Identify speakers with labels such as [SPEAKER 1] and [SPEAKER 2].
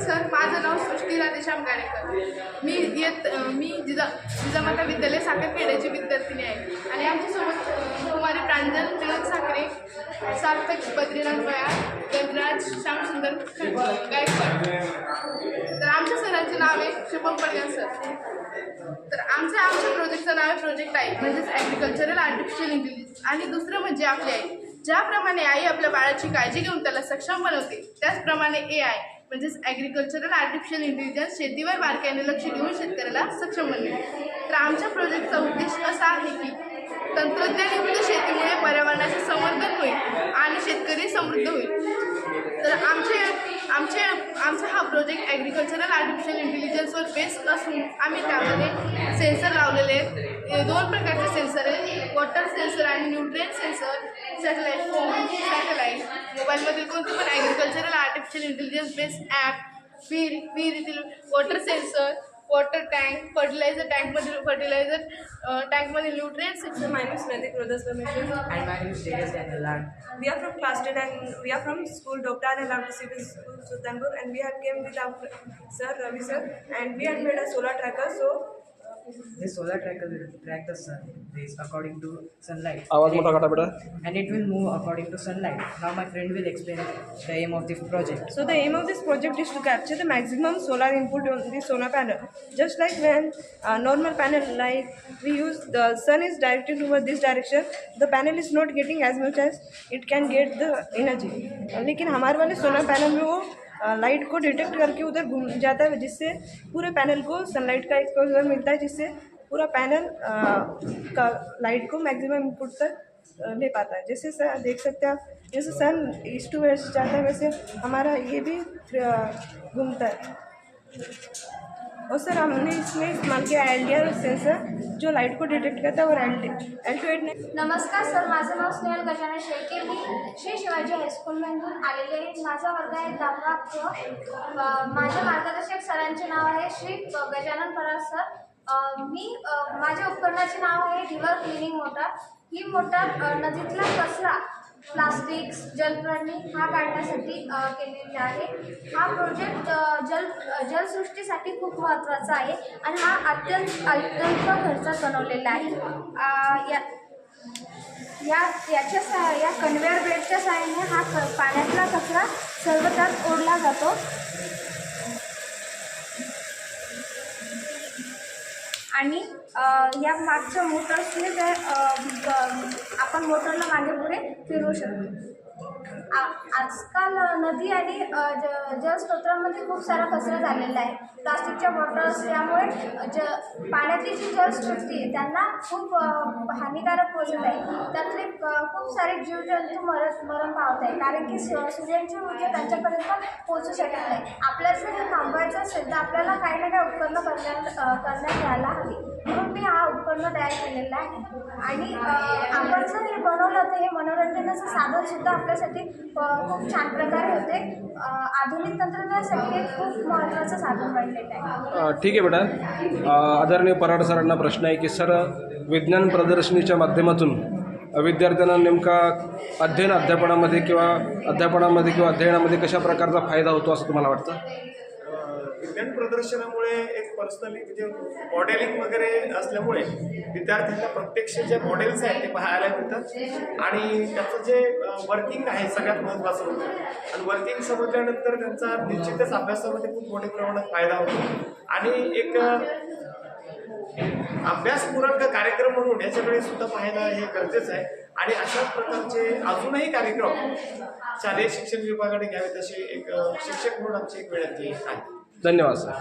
[SPEAKER 1] Sir, माझं नाव सृष्टी राधेश्याम गाडेकर. मी जिजामाता विद्यालय साखरखेड्याची विद्यार्थिनी आहे आणि आमच्यासोबत कुमारी प्रांजल तिलक साखरे, सार्थक बद्रीनाथ बयाळ, गजराज श्यामसुंदर गायकवाड. तर आमच्या सरांचे नाव आहे शुभम पडगण सर. तर आमच्या प्रोजेक्टचं नाव आहे प्रोजेक्ट आई, म्हणजेच ॲग्रिकल्चरल आर्टिफिशियल इंटेलिजन्स. आणि दुसरं म्हणजे आपली आई. ज्याप्रमाणे आई आपल्या बाळाची काळजी घेऊन त्याला सक्षम बनवते, त्याचप्रमाणे AI म्हणजेच ॲग्रिकल्चरल आर्टिफिशियल इंटेलिजन्स शेतीवर बारकाईने लक्ष देऊन शेतकऱ्याला सक्षम बनवते. तर आमच्या प्रोजेक्टचा उद्देश असा आहे की तंत्रज्ञानयुक्त शेतीमुळे पर्यावरणाचे संवर्धन होईल आणि शेतकरी समृद्ध होईल. तर आमचा हा प्रोजेक्ट ॲग्रिकल्चरल आर्टिफिशियल इंटेलिजन्सवर बेस्ड असून आम्ही त्यामध्ये सेन्सर लावलेले आहेत. 2 प्रकारचे सेन्सर आहेत, वॉटर सेन्सर आणि न्यूट्रिएंट सेन्सर. सॅटेलाईट मोबाईलमधील कोणते पण agricultural artificial intelligence based app, विहिरीतील water sensor, water tank, fertiliser टँकमधील nutrient sensor.
[SPEAKER 2] My name is Nandit Brothers Permission.
[SPEAKER 3] And my name is Tejas Daniel.
[SPEAKER 2] We are from class 10 and we are from school Dr. Anand CBSE School Sultanpur, and we have came with our sir Ravi sir, and we had made a solar tracker. So
[SPEAKER 3] This solar tracker will track the sun rays according to sunlight.
[SPEAKER 4] आवाज मोठा काटा बेटा.
[SPEAKER 3] And it will move according to sunlight. Now my friend will explain the aim of the project.
[SPEAKER 2] So the aim of this project is to capture the maximum solar input on the solar panel. Just like when a normal panel, like we use the sun is directed toward this direction, the panel is not getting as much as it can get the energy. लेकिन हमारे वाले solar panel में वो light को detect करके उधर घूम जाता है, जिससे पूरे पैनल को सनलाइट का एक्सपोजर मिलता है, जिससे पूरा पैनल का लाइट को मैक्सिमम इनपुट तक ले पाता है. जैसे सर देख सकते हैं आप, जैसे सन ईस्ट टू वेस्ट जाता है, वैसे हमारा ये भी घूमता है. और सर हमने इसमें इस्तेमाल किया LDR सेंसर, जो लाइट को डिटेक्ट करता है, और L28.
[SPEAKER 5] नमस्कार सर, माझं नाव स्नेहल गजानन शेळके. मी श्री शिवाजी हायस्कूलमधून आलेले आहे. माझा वर्ग आहे 10वा क. माझ्या मार्गदर्शक सरांचे नाव आहे श्री गजानन परार सर. माझ्या उपकरणाचे नाव आहे रिव्हर क्लिनिंग मोटार. ही मोटार नदीतला कचरा, प्लास्टिक्स, जलप्राणी हा काढण्यासाठी केलेला आहे. हा प्रोजेक्ट जलसृष्टीसाठी खूप महत्त्वाचा आहे आणि हा अत्यंत खर्चात बनवलेला आहे. या कन्व्हेअर बेल्टच्या सहाय्याने हा पाण्यातला कचरा सर्वत्र ओढला जातो आणि या मागच्या मोटर्सने आपण मोटरला मागे पुढे फिरवू शकतो. आजकाल नदी आणि जलस्रोतांमध्ये खूप सारा कचरा झालेला आहे. प्लास्टिकच्या बॉटल्स, त्यामुळे पाण्यातली जी जलसृष्टी आहे त्यांना खूप हानिकारक पोचत आहे. त्यातले खूप सारे जीवजंतू मरण पावत आहे, कारण की सूर्यांची ऊर्जा त्यांच्यापर्यंत पोचू शकत नाही. आपल्याला जर हे थांबवायचं असेल तर आपल्याला काही ना काही उपकरणं करण्यात यायला हवी. म्हणून मी हा उपकरण तयार केलेला आहे. आणि आपण जर हे बनवलं तर हे मनोरंजनाचं साधनसुद्धा आपल्यासाठी खूप छान प्रकारे होते. आधुनिक तंत्रज्ञानासाठी हे खूप महत्त्वाचं साधन बनलेलं आहे.
[SPEAKER 4] ठीक आहे बेटा. आदरणीय पराड सरांना प्रश्न आहे की सर, विज्ञान प्रदर्शनीच्या माध्यमातून विद्यार्थ्यांना नेमका अध्ययनामध्ये किंवा अध्ययनामध्ये कशा प्रकारचा फायदा होतो असं तुम्हाला वाटतं?
[SPEAKER 6] विज्ञान प्रदर्शनामुळे एक पर्सनली म्हणजे मॉडेलिंग वगैरे असल्यामुळे विद्यार्थ्यांना प्रत्यक्ष जे मॉडेल्स आहेत ते पाहायला मिळतात आणि त्याचं जे वर्किंग आहे सगळ्यात महत्त्वाचं होतं. आणि वर्किंग समजल्यानंतर त्यांचा निश्चितच अभ्यासामध्ये खूप मोठ्या प्रमाणात फायदा होतो. आणि एक अभ्यासपूरक कार्यक्रम म्हणून याच्याकडे सुद्धा पाहायला हे गरजेचं आहे. आणि अशा प्रकारचे अजूनही कार्यक्रम शालेय शिक्षण विभागाने घ्यावेत अशी एक शिक्षक म्हणून आमची एक विनंती आहे.
[SPEAKER 4] धन्यवाद सर.